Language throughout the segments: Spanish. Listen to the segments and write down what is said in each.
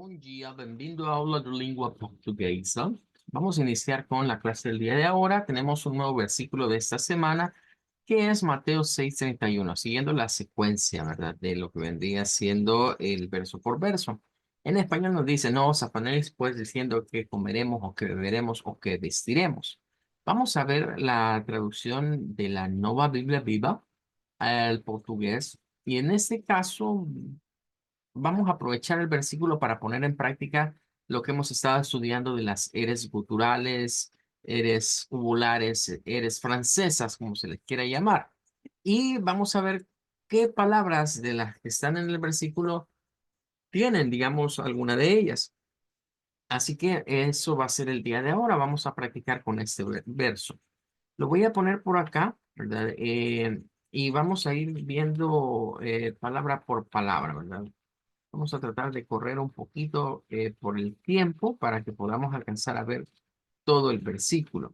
Bom dia, bem-vindo à aula de língua portuguesa. Vamos a iniciar con la clase del día de ahora. Tenemos un nuevo versículo de esta semana, que es Mateo 6:31, siguiendo la secuencia, ¿verdad? De lo que vendría siendo el verso por verso. En español nos dice, no os afanéis pues diciendo que comeremos o que beberemos o que vestiremos. Vamos a ver la traducción de la Nueva Biblia Viva al portugués. Y en este caso vamos a aprovechar el versículo para poner en práctica lo que hemos estado estudiando de las eres guturales, eres uvulares, eres francesas, como se les quiera llamar. Y vamos a ver qué palabras de las que están en el versículo tienen, digamos, alguna de ellas. Así que eso va a ser el día de ahora. Vamos a practicar con este verso. Lo voy a poner por acá, ¿verdad? Y vamos a ir viendo palabra por palabra, ¿verdad? Vamos a tratar de correr un poquito por el tiempo para que podamos alcanzar a ver todo el versículo.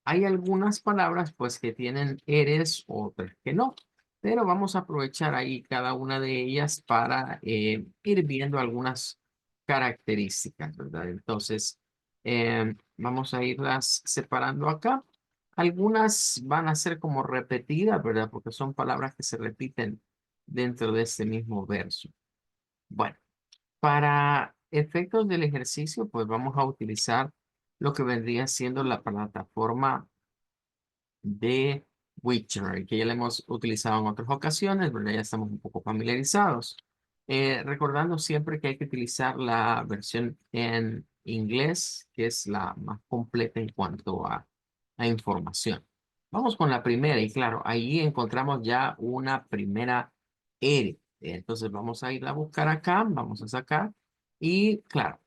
Hay algunas palabras pues que tienen eres, otras que no, pero vamos a aprovechar ahí cada una de ellas para ir viendo algunas características, ¿verdad? Entonces, vamos a irlas separando acá. Algunas van a ser como repetidas, ¿verdad? Porque son palabras que se repiten dentro de este mismo verso. Bueno. Para efectos del ejercicio, pues vamos a utilizar lo que vendría siendo la plataforma de Wiktionary, que ya la hemos utilizado en otras ocasiones, pero ya estamos un poco familiarizados. Recordando siempre que hay que utilizar la versión en inglés, que es la más completa en cuanto a información. Vamos con la primera, y claro, ahí encontramos ya una primera R. Entonces vamos a ir a buscar acá, vamos a sacar, y claro,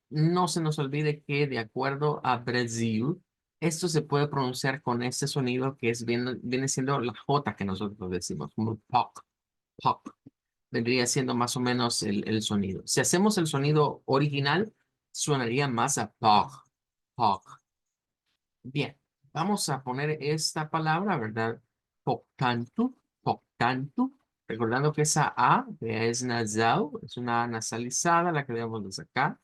no se nos olvide que de acuerdo a Brasil, esto se puede pronunciar con este sonido que viene siendo la J que nosotros decimos, como POC, POC. Vendría siendo más o menos el sonido. Si hacemos el sonido original, sonaría más a POC, POC. Bien, vamos a poner esta palabra, ¿verdad? Poctanto, poctanto. Recordando que esa A que es nasal, es una nasalizada la que debemos de sacar.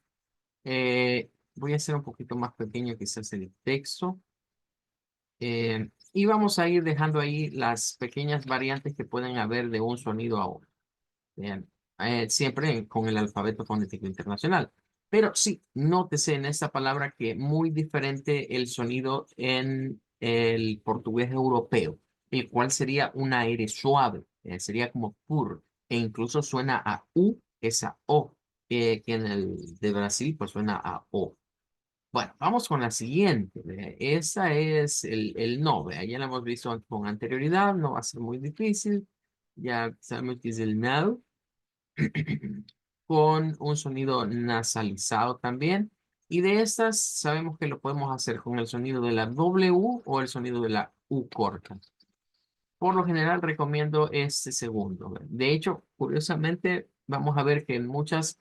Voy a hacer un poquito más pequeño quizás el texto. Y vamos a ir dejando ahí las pequeñas variantes que pueden haber de un sonido a otro. Bien, siempre con el alfabeto fonético internacional. Pero sí, nótese en esta palabra que muy diferente el sonido en el portugués europeo, el cual sería una R suave, sería como pur, e incluso suena a U, esa O, que en el de Brasil pues suena a O. Bueno, vamos con la siguiente. Esa es el no. Ya la hemos visto con anterioridad, no va a ser muy difícil. Ya sabemos que es el no, con un sonido nasalizado también. Y de estas sabemos que lo podemos hacer con el sonido de la W o el sonido de la U corta. Por lo general recomiendo este segundo. De hecho, curiosamente, vamos a ver que en muchas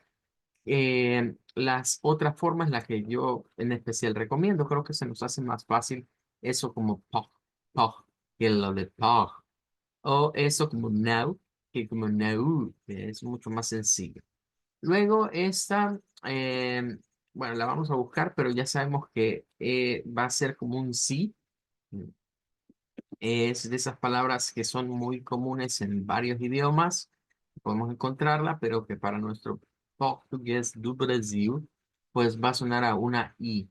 las otras formas, las que yo en especial recomiendo, creo que se nos hace más fácil eso como pog, pog, que lo de pog. O eso como now, que como now, que es mucho más sencillo. Luego esta, bueno, la vamos a buscar, pero ya sabemos que va a ser como un sí. Es de esas palabras que son muy comunes en varios idiomas. Podemos encontrarla, pero que para nuestro portugués do Brasil, pues va a sonar a una I,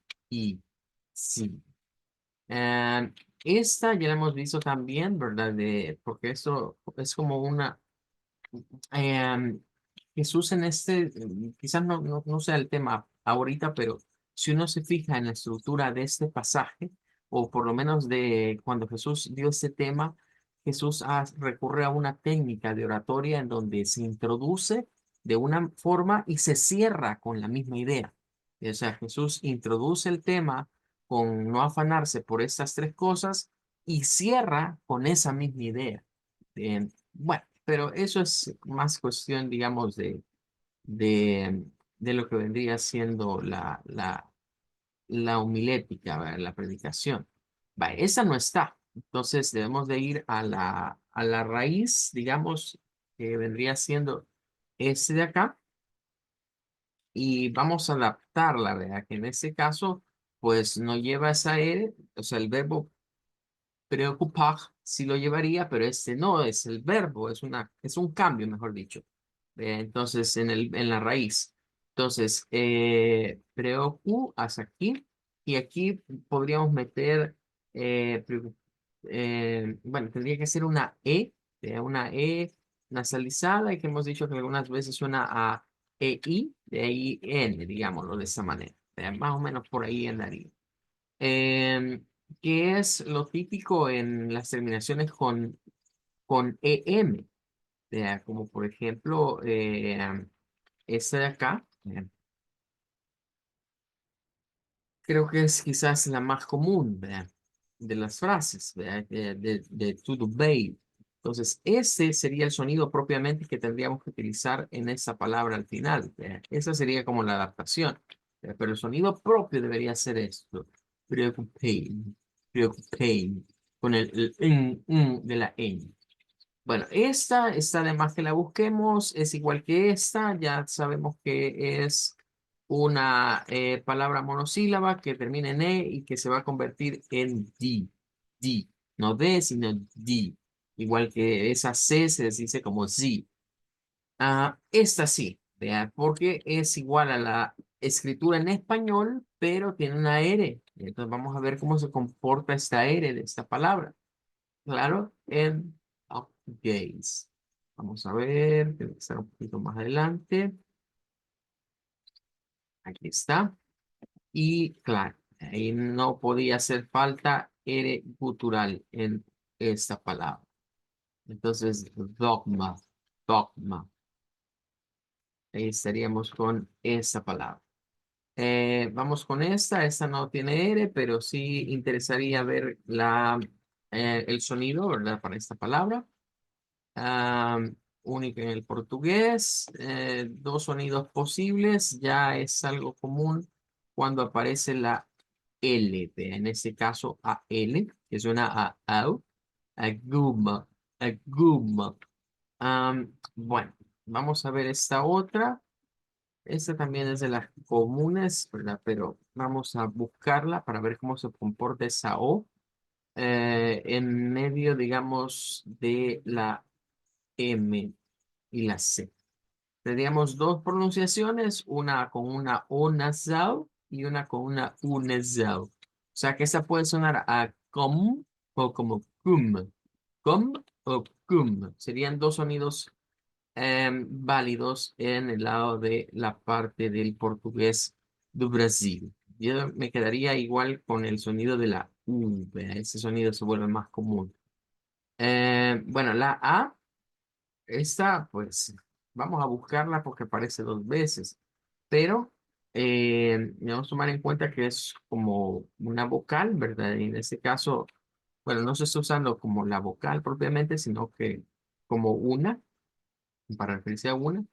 sí. Esta ya la hemos visto también, ¿verdad? Porque esto es como una... em, Jesús en este, quizás no sea el tema ahorita, pero si uno se fija en la estructura de este pasaje, o por lo menos de cuando Jesús dio este tema, Jesús recurre a una técnica de oratoria en donde se introduce de una forma y se cierra con la misma idea. O sea, Jesús introduce el tema con no afanarse por estas tres cosas y cierra con esa misma idea. Bueno, pero eso es más cuestión, digamos, de, de lo que vendría siendo la homilética, ¿verdad? La predicación. Va, esa no está. Entonces debemos de ir a la raíz, digamos, que vendría siendo este de acá. y vamos a adaptarla, ¿verdad? Que en este caso, pues no lleva esa R, o sea, el verbo preocupar sí lo llevaría, pero este no es el verbo, es un cambio, mejor dicho. Entonces, en la raíz. Entonces, preocu hasta aquí, y aquí podríamos meter, bueno, tendría que ser una E nasalizada, y que hemos dicho que algunas veces suena a EI, de ahí N, digámoslo de esa manera. Más o menos por ahí andaría. ¿Qué es lo típico en las terminaciones con EM? Como por ejemplo, esta de acá, creo que es quizás la más común, ¿verdad? De las frases, ¿verdad? De to do babe. Entonces, ese sería el sonido propiamente que tendríamos que utilizar en esa palabra al final, ¿verdad? Esa sería como la adaptación, ¿verdad? Pero el sonido propio debería ser esto. Preocupain, preocupain, con el de la ñ. Bueno, esta está de más que la busquemos, es igual que esta, ya sabemos que es una palabra monosílaba que termina en E y que se va a convertir en D, no D, sino D, igual que esa C se dice como Z. Esta sí, vea, porque es igual a la escritura en español, pero tiene una R. Entonces vamos a ver cómo se comporta esta R de esta palabra. Claro, en updates. Vamos a ver, tiene que estar un poquito más adelante. Aquí está. Y claro, ahí no podía hacer falta R gutural en esta palabra. Entonces, dogma, dogma. Ahí estaríamos con esta palabra. Vamos con esta. Esta no tiene R, pero sí interesaría ver el sonido, ¿verdad? Para esta palabra. Única en el portugués, dos sonidos posibles, ya es algo común cuando aparece la L, en este caso a L, que suena a au, aguma, aguma. Bueno, vamos a ver esta otra. Esta también es de las comunes, ¿verdad? Pero vamos a buscarla para ver cómo se comporta esa O en medio, digamos, de la M y la C. Tendríamos dos pronunciaciones, una con una O nasal y una con una U nasal. O sea que esa puede sonar a com o como cum. Com o cum. Serían dos sonidos válidos en el lado de la parte del portugués do Brasil. Yo me quedaría igual con el sonido de la U. ¿Vea? Ese sonido se vuelve más común. Bueno, la A. Esta, pues, vamos a buscarla porque aparece dos veces, pero debemos tomar en cuenta que es como una vocal, ¿verdad? Y en este caso, bueno, no se está usando como la vocal propiamente, sino que como una, para referirse a una,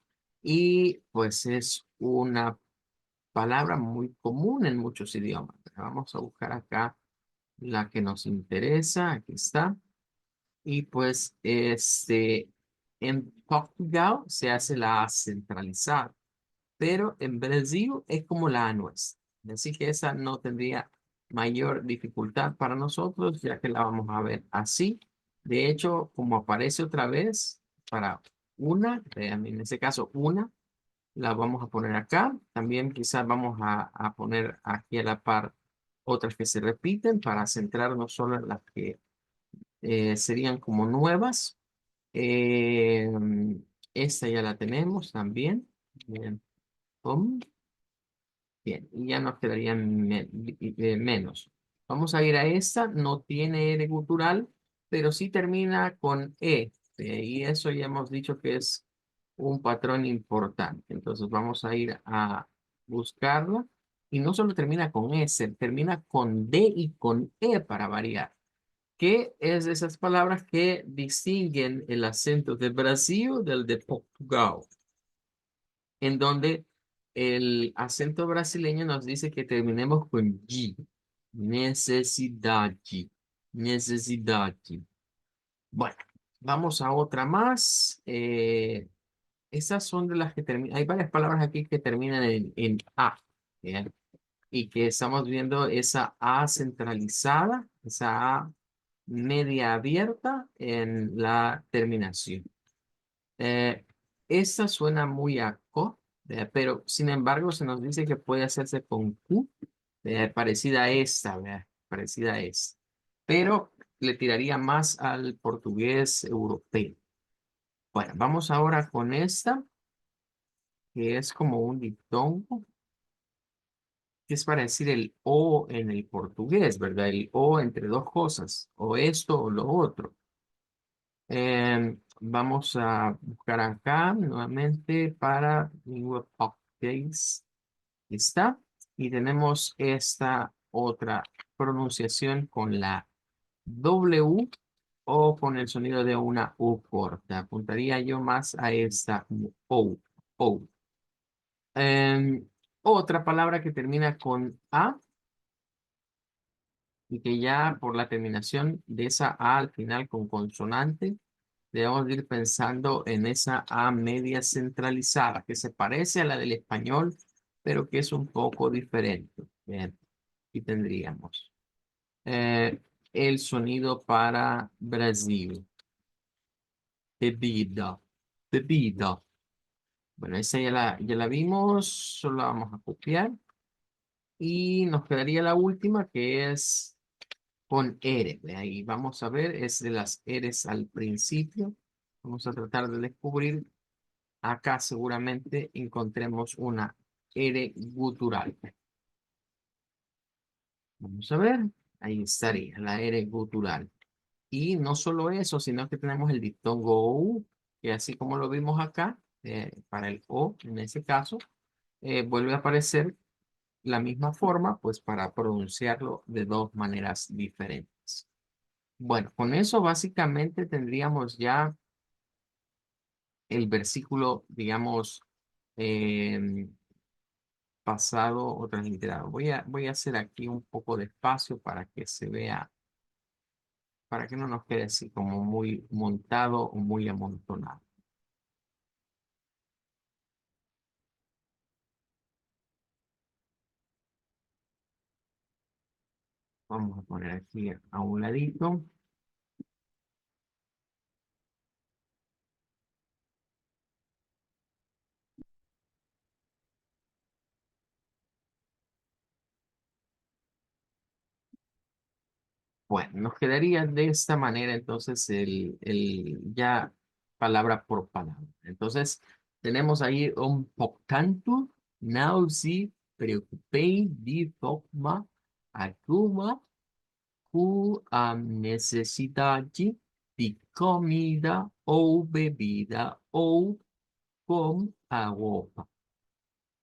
y pues es una palabra muy común en muchos idiomas. Vamos a buscar acá la que nos interesa, aquí está. Y pues en Portugal se hace la A centralizada, pero en Brasil es como la A nuestra. Así que esa no tendría mayor dificultad para nosotros, ya que la vamos a ver así. De hecho, como aparece otra vez para una, en este caso una, la vamos a poner acá. También quizás vamos a poner aquí a la par otras que se repiten para centrarnos solo en las que serían como nuevas. Eh, Esta ya la tenemos también. Bien, pum. Bien, y ya nos quedarían menos. Vamos a ir a esta, no tiene R gutural, pero sí termina con E. Y eso ya hemos dicho que es un patrón importante. Entonces vamos a ir a buscarla. Y no solo termina con S, termina con D y con E para variar, que es de esas palabras que distinguen el acento de Brasil del de Portugal, en donde el acento brasileño nos dice que terminemos con G, necesidade, necesidade. Bueno, vamos a otra más. Esas son de las que terminan. Hay varias palabras aquí que terminan en A. ¿Bien? Y que estamos viendo esa A centralizada, esa A media abierta en la terminación. Eh, Esta suena muy a co, pero sin embargo se nos dice que puede hacerse con Q, parecida a esta, parecida a esta. Pero le tiraría más al portugués europeo. Bueno, vamos ahora con esta, que es como un diptongo, que es para decir el o en el portugués, ¿verdad? El o entre dos cosas, o esto o lo otro. Vamos a buscar acá nuevamente para Lingua Portugués. Está. Y tenemos esta otra pronunciación con la W o con el sonido de una U corta. Apuntaría yo más a esta como O. O. Em, Otra palabra que termina con A y que ya por la terminación de esa A al final con consonante, debemos ir pensando en esa A media centralizada, que se parece a la del español, pero que es un poco diferente. Bien, y tendríamos eh, el sonido para Brasil, bebida, bebida. Bueno, esa ya la vimos, solo la vamos a copiar. Y nos quedaría la última, que es con R. Ahí vamos a ver, es de las R's al principio. Vamos a tratar de descubrir. Acá seguramente encontremos una R gutural. Vamos a ver, ahí estaría la R gutural. Y no solo eso, sino que tenemos el diptongo U, que así como lo vimos acá, para el O en ese caso, vuelve a aparecer la misma forma, pues para pronunciarlo de dos maneras diferentes. Bueno, con eso básicamente tendríamos ya el versículo, digamos, eh, pasado o transliterado. Voy a hacer aquí un poco de espacio para que se vea, para que no nos quede así como muy montado o muy amontonado. Vamos a poner aquí a un ladito. Bueno, nos quedaría de esta manera entonces el ya palabra por palabra. Entonces, tenemos ahí un portanto, não se preocupem de forma alguma com a necessidade de comida ou bebida ou com a roupa.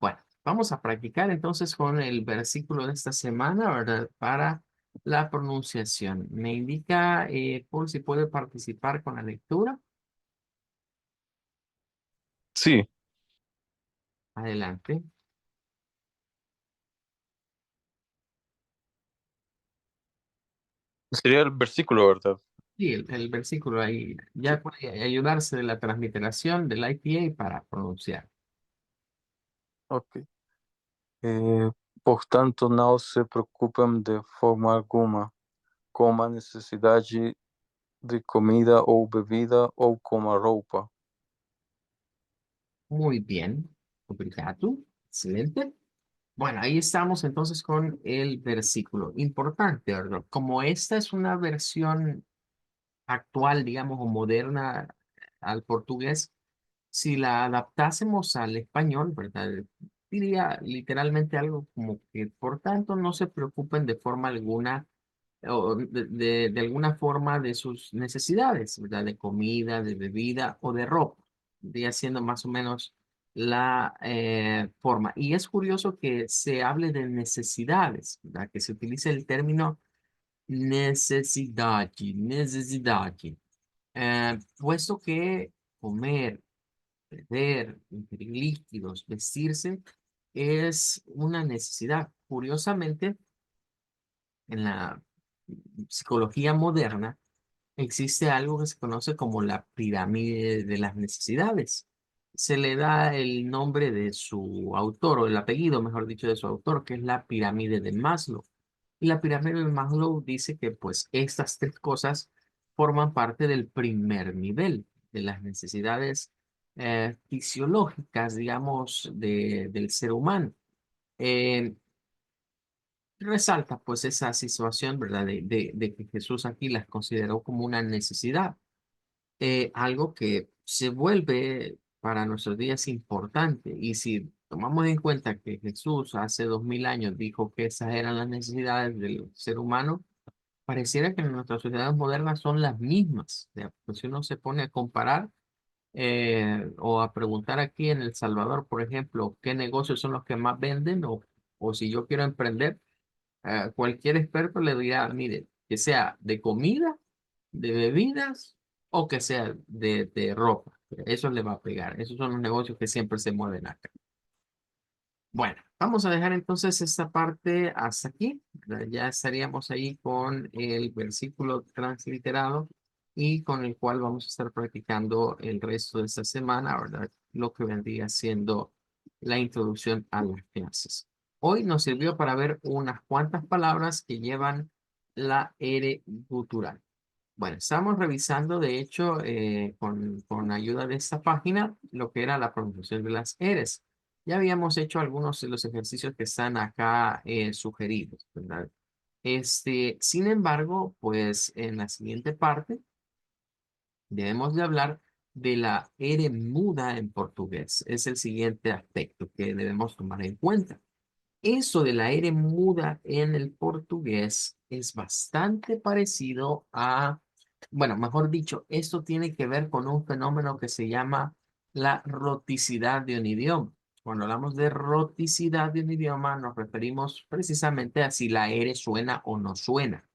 Bueno, vamos a practicar entonces con el versículo de esta semana, ¿verdad? Para la pronunciación. Me indica, Paul, si puede participar con la lectura. Sí, Adelante. sería el versículo, ¿verdad? Sí, el versículo ahí Sí. ya puede ayudarse de la transliteración del IPA para pronunciar. Ok. Eh, Portanto, não se preocupem de forma alguma com a necessidade de comida ou bebida ou com a roupa. Muy bien. Obrigado. Excelente. Bueno, ahí estamos entonces con el versículo. Importante, ¿verdad? Como esta es una versión actual, digamos, o moderna al portugués, si la adaptásemos al español, ¿verdad? Diría literalmente algo como que, por tanto, no se preocupen de forma alguna o de alguna forma de sus necesidades, ¿verdad? De comida, de bebida o de ropa. Vendría siendo más o menos la forma. Y es curioso que se hable de necesidades, ¿verdad? Que se utilice el término necesidad, necesidad. Puesto que comer, beber, ingerir líquidos, vestirse, es una necesidad. Curiosamente, en la psicología moderna existe algo que se conoce como la pirámide de las necesidades. se le da el nombre de su autor, o el apellido, mejor dicho, de su autor, que es la pirámide de Maslow. Y la pirámide de Maslow dice que pues estas tres cosas forman parte del primer nivel de las necesidades fisiológicas, digamos, del ser humano. Eh, Resalta pues esa situación, ¿verdad? De que Jesús aquí las consideró como una necesidad, algo que se vuelve para nuestros días importante. Y si tomamos en cuenta que Jesús hace 2000 años dijo que esas eran las necesidades del ser humano, pareciera que en nuestras sociedades modernas son las mismas. O sea, pues si uno se pone a comparar o a preguntar aquí en El Salvador, por ejemplo, qué negocios son los que más venden o si yo quiero emprender, cualquier experto le dirá, mire, que sea de comida, de bebidas o que sea de ropa. Eso le va a pegar. Esos son los negocios que siempre se mueven acá. Bueno, vamos a dejar entonces esta parte hasta aquí, ¿verdad? Ya estaríamos ahí con el versículo transliterado y con el cual vamos a estar practicando el resto de esta semana, ¿verdad? Lo que vendría siendo la introducción a las clases. Hoy nos sirvió para ver unas cuantas palabras que llevan la R gutural. Bueno, estamos revisando, de hecho, con ayuda de esta página, lo que era la pronunciación de las R's. Ya habíamos hecho algunos de los ejercicios que están acá sugeridos, ¿verdad? Sin embargo, pues en la siguiente parte debemos de hablar de la R muda en portugués. Es el siguiente aspecto que debemos tomar en cuenta. Eso de la R muda en el portugués es bastante parecido a, bueno, mejor dicho, esto tiene que ver con un fenómeno que se llama la roticidad de un idioma. Cuando hablamos de roticidad de un idioma, nos referimos precisamente a si la R suena o no suena.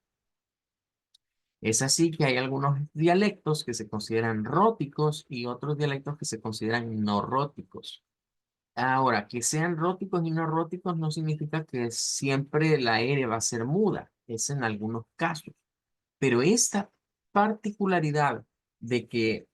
Es así que hay algunos dialectos que se consideran róticos y otros dialectos que se consideran no róticos. Ahora, que sean róticos y no róticos no significa que siempre la R va a ser muda, es en algunos casos. Pero esta particularidad de que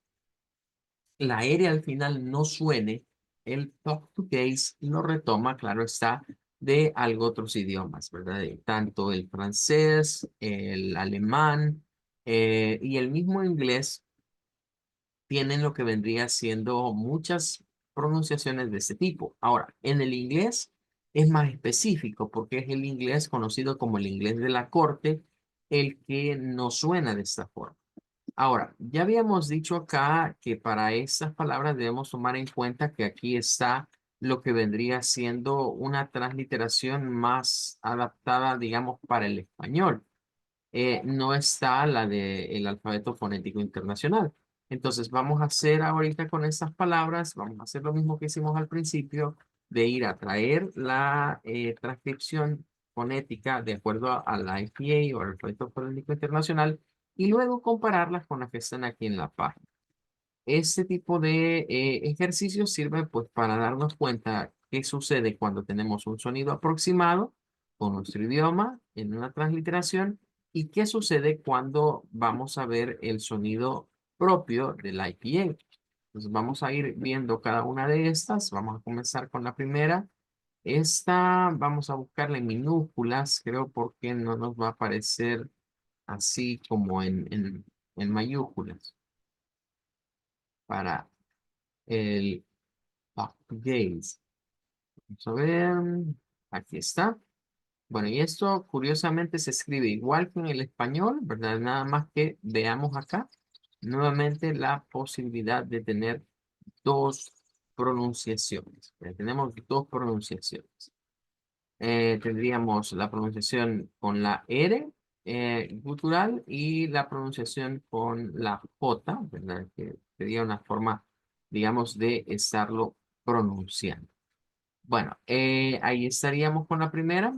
la R al final no suene, el portugués lo retoma, claro está, de algo otros idiomas, ¿verdad? Tanto el francés, el alemán y el mismo inglés tienen lo que vendría siendo muchas pronunciaciones de este tipo. Ahora, en el inglés es más específico porque es el inglés conocido como el inglés de la corte, el que no suena de esta forma. Ahora, ya habíamos dicho acá que para estas palabras debemos tomar en cuenta que aquí está lo que vendría siendo una transliteración más adaptada, digamos, para el español. No está la del alfabeto fonético internacional. Entonces vamos a hacer ahorita con estas palabras, vamos a hacer lo mismo que hicimos al principio, de ir a traer la transcripción fonética de acuerdo al IPA o al alfabeto fonético internacional y luego compararlas con las que están aquí en la página. Este tipo de ejercicios sirve pues para darnos cuenta qué sucede cuando tenemos un sonido aproximado con nuestro idioma en una transliteración y qué sucede cuando vamos a ver el sonido propio del IPA. Entonces vamos a ir viendo cada una de estas. Vamos a comenzar con la primera. Esta vamos a buscarla en minúsculas, creo, porque no nos va a aparecer así como en mayúsculas para el portugués. Vamos a ver, aquí está. Bueno, y esto curiosamente se escribe igual que en el español, ¿verdad? Nada más que veamos acá nuevamente la posibilidad de tener dos pronunciaciones. Tenemos dos pronunciaciones. Tendríamos la pronunciación con la R gutural y la pronunciación con la J, ¿verdad? Que sería una forma, digamos, de estarlo pronunciando. Bueno, ahí estaríamos con la primera.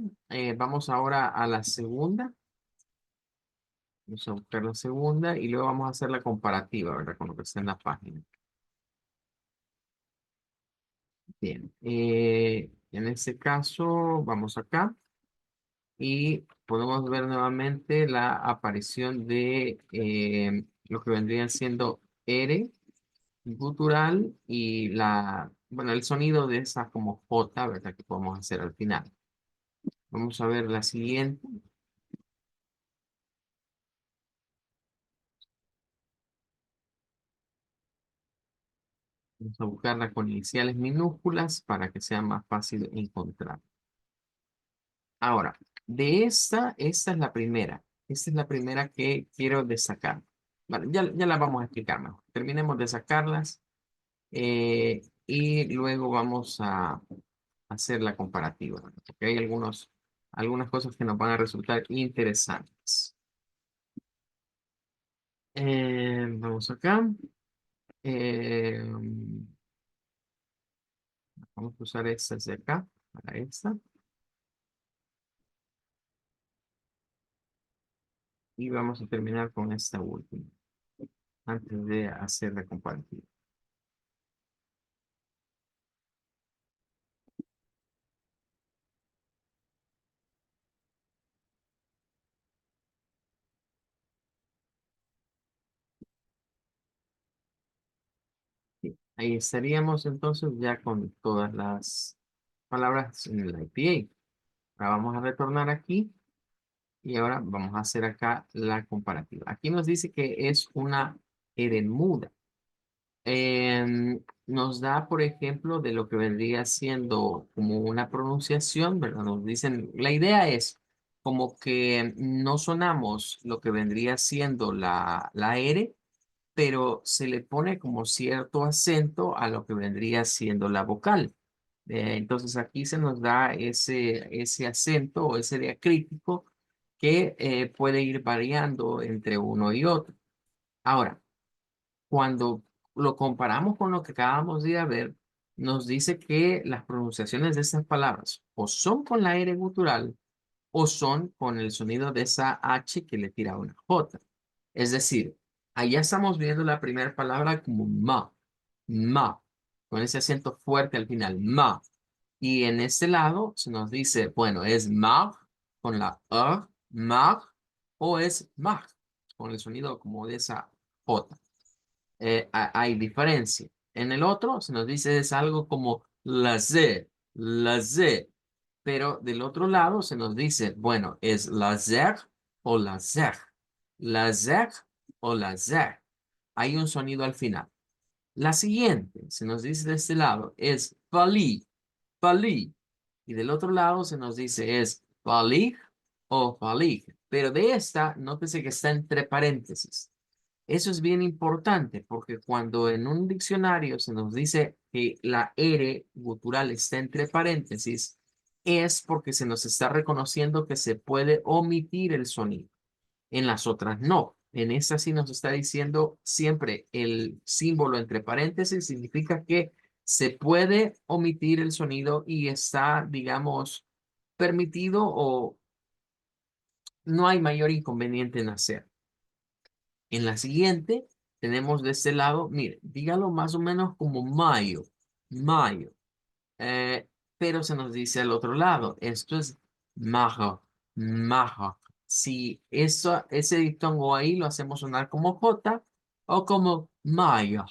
Vamos ahora a la segunda. Vamos a buscar la segunda y luego vamos a hacer la comparativa, ¿verdad? Con lo que está en la página. Bien, en este caso, vamos acá y podemos ver nuevamente la aparición de lo que vendrían siendo R gutural y bueno, el sonido de esa como J, ¿verdad? Que podemos hacer al final. Vamos a ver la siguiente. Vamos a buscarla con iniciales minúsculas para que sea más fácil encontrar. Ahora, de esta es la primera. Esta es la primera que quiero destacar. Vale, ya la vamos a explicar mejor. Terminemos de sacarlas y luego vamos a hacer la comparativa, ¿no? Porque hay algunas cosas que nos van a resultar interesantes. Vamos acá. Eh, Vamos a usar estas de acá para esta. Y vamos a terminar con esta última antes de hacer la comparativa. Sí, ahí estaríamos entonces ya con todas las palabras en el IPA. Ahora vamos a retornar aquí y ahora vamos a hacer acá la comparativa. Aquí nos dice que es una muda. Nos da, por ejemplo, de lo que vendría siendo como una pronunciación, ¿verdad? Nos dicen, la idea es como que no sonamos lo que vendría siendo la R, pero se le pone como cierto acento a lo que vendría siendo la vocal. Entonces aquí se nos da ese acento o ese diacrítico que puede ir variando entre uno y otro. Ahora, cuando lo comparamos con lo que acabamos de ir a ver, nos dice que las pronunciaciones de estas palabras o son con la R gutural o son con el sonido de esa H que le tira una J. Es decir, allá estamos viendo la primera palabra como ma, con ese acento fuerte al final, ma. Y en este lado se nos dice, bueno, es mag con la mag, o es mag, con el sonido como de esa J. Hay diferencia. En el otro se nos dice es algo como la Z, pero del otro lado se nos dice, bueno, es la Z o la Z o la Z. Hay un sonido al final. La siguiente se nos dice de este lado es Fali. Y del otro lado se nos dice es Fali o Fali. Pero de esta, nótese que está entre paréntesis. Eso es bien importante porque cuando en un diccionario se nos dice que la R gutural está entre paréntesis, es porque se nos está reconociendo que se puede omitir el sonido. En las otras no. En esta sí nos está diciendo siempre el símbolo entre paréntesis significa que se puede omitir el sonido y está, digamos, permitido o no hay mayor inconveniente en hacer. En la siguiente tenemos de este lado, mire, dígalo más o menos como mayo, eh, pero se nos dice al otro lado, esto es majo. Si ese diptongo ahí lo hacemos sonar como J o como mayo.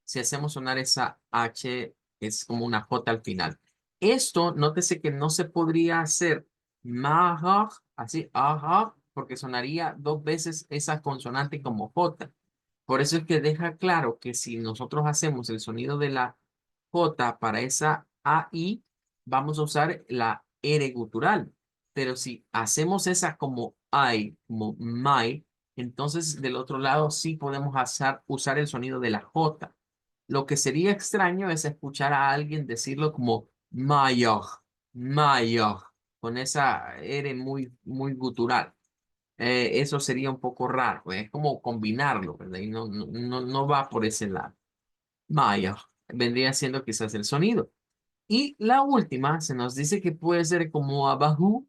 Si hacemos sonar esa H, es como una J al final. Esto, nótese que no se podría hacer majo, así, ajá, porque sonaría dos veces esa consonante como J. Por eso es que deja claro que si nosotros hacemos el sonido de la J para esa AI, vamos a usar la R gutural. Pero si hacemos esa como I, como my, entonces del otro lado sí podemos usar el sonido de la J. Lo que sería extraño es escuchar a alguien decirlo como mayor, mayor, con esa R muy gutural. Eso sería un poco raro, es como combinarlo, ¿verdad? Y no va por ese lado. Mayor vendría siendo quizás el sonido. Y la última se nos dice que puede ser como abajú,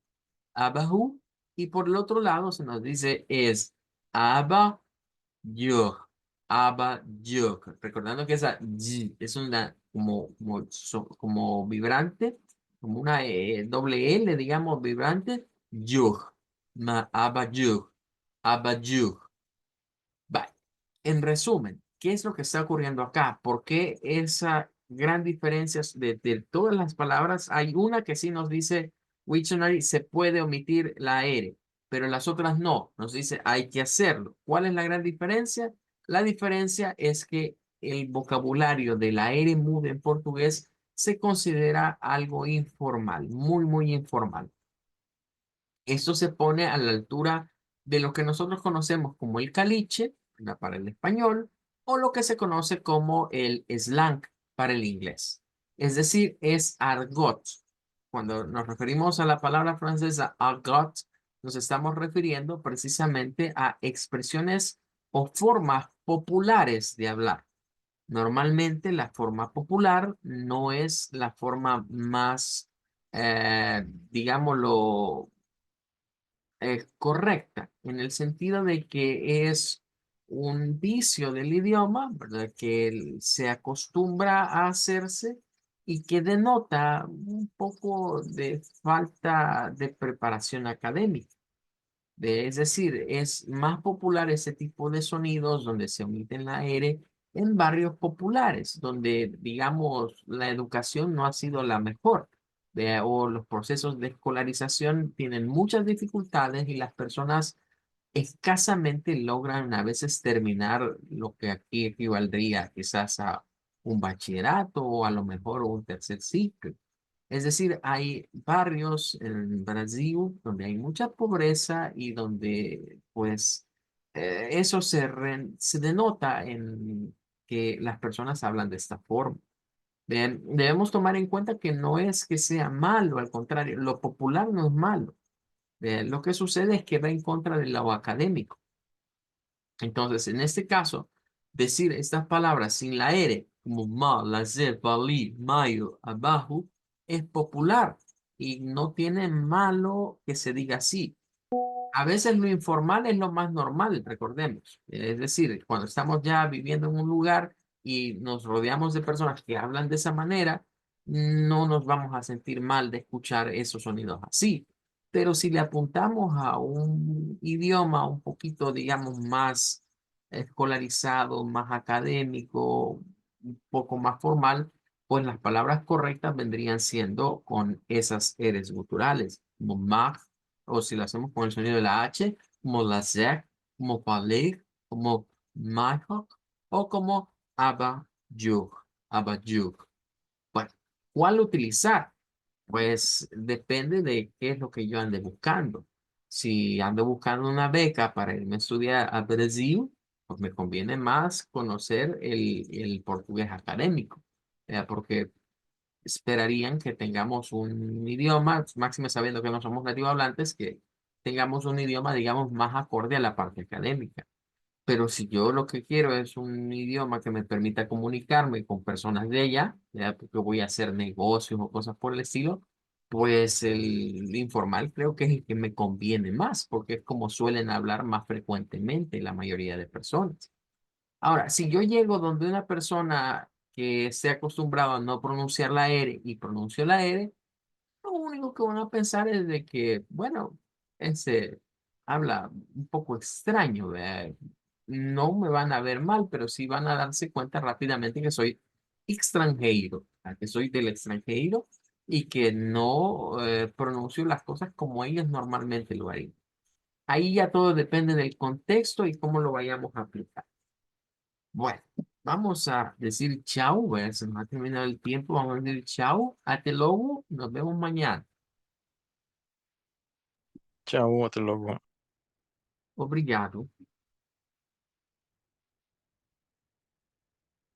y por el otro lado se nos dice es abayuj, abayuj. Recordando que esa y es una como vibrante, como una doble L, digamos, vibrante, yuj, abayuj, abayuj. Vale. En resumen, ¿qué es lo que está ocurriendo acá? ¿Por qué esa gran diferencia de todas las palabras? Hay una que sí nos dice Wiktionary se puede omitir la R, pero las otras no. Nos dice hay que hacerlo. ¿Cuál es la gran diferencia? La diferencia es que el vocabulario de la R muda en portugués se considera algo informal, muy, muy informal. Esto se pone a la altura de lo que nosotros conocemos como el caliche, ¿verdad? Para el español, o lo que se conoce como el slang para el inglés. Es decir, es argot. Cuando nos referimos a la palabra francesa argot, nos estamos refiriendo precisamente a expresiones o formas populares de hablar. Normalmente la forma popular no es la forma más, digámoslo, correcta, en el sentido de que es un vicio del idioma, ¿verdad? Que se acostumbra a hacerse y que denota un poco de falta de preparación académica. Es decir, es más popular ese tipo de sonidos donde se omiten la R en barrios populares, donde, digamos, la educación no ha sido la mejor, o los procesos de escolarización tienen muchas dificultades y las personas escasamente logran a veces terminar lo que aquí equivaldría quizás a un bachillerato o a lo mejor un tercer ciclo. Es decir, hay barrios en Brasil donde hay mucha pobreza y donde pues eso se denota en que las personas hablan de esta forma. Debemos tomar en cuenta que no es que sea malo, al contrario, lo popular no es malo. Lo que sucede es que va en contra de lo académico. Entonces, en este caso, decir estas palabras sin la R, como ma, lazer, valir, mayo, abajo, es popular y no tiene malo que se diga así. A veces lo informal es lo más normal, recordemos. Es decir, cuando estamos ya viviendo en un lugar y nos rodeamos de personas que hablan de esa manera, no nos vamos a sentir mal de escuchar esos sonidos así. Pero si le apuntamos a un idioma un poquito, digamos, más escolarizado, más académico, un poco más formal, pues las palabras correctas vendrían siendo con esas eres guturales, como mag, o si lo hacemos con el sonido de la H, como lazer, como paleg, como myhawk, o como abayug, abayug. Bueno, ¿cuál utilizar? Pues depende de qué es lo que yo ande buscando. Si ando buscando una beca para irme a estudiar a Brasil, pues me conviene más conocer el portugués académico, porque esperarían que tengamos un idioma, máxime sabiendo que no somos nativohablantes, que tengamos un idioma, digamos, más acorde a la parte académica. Pero si yo lo que quiero es un idioma que me permita comunicarme con personas de allá, ya porque voy a hacer negocios o cosas por el estilo, pues el informal creo que es el que me conviene más, porque es como suelen hablar más frecuentemente la mayoría de personas. Ahora, si yo llego donde una persona que esté acostumbrada a no pronunciar la R y pronuncio la R, lo único que van a pensar es de que, bueno, ese habla un poco extraño, ¿verdad? No me van a ver mal, pero sí van a darse cuenta rápidamente que soy extranjero, ¿verdad? Que soy del extranjero y que no pronuncio las cosas como ellos normalmente lo harían. Ahí ya todo depende del contexto y cómo lo vayamos a aplicar. Bueno, vamos a decir chao, se nos ha terminado el tiempo, vamos a decir chao, hasta luego, nos vemos mañana. Tchau, até logo. Obrigado.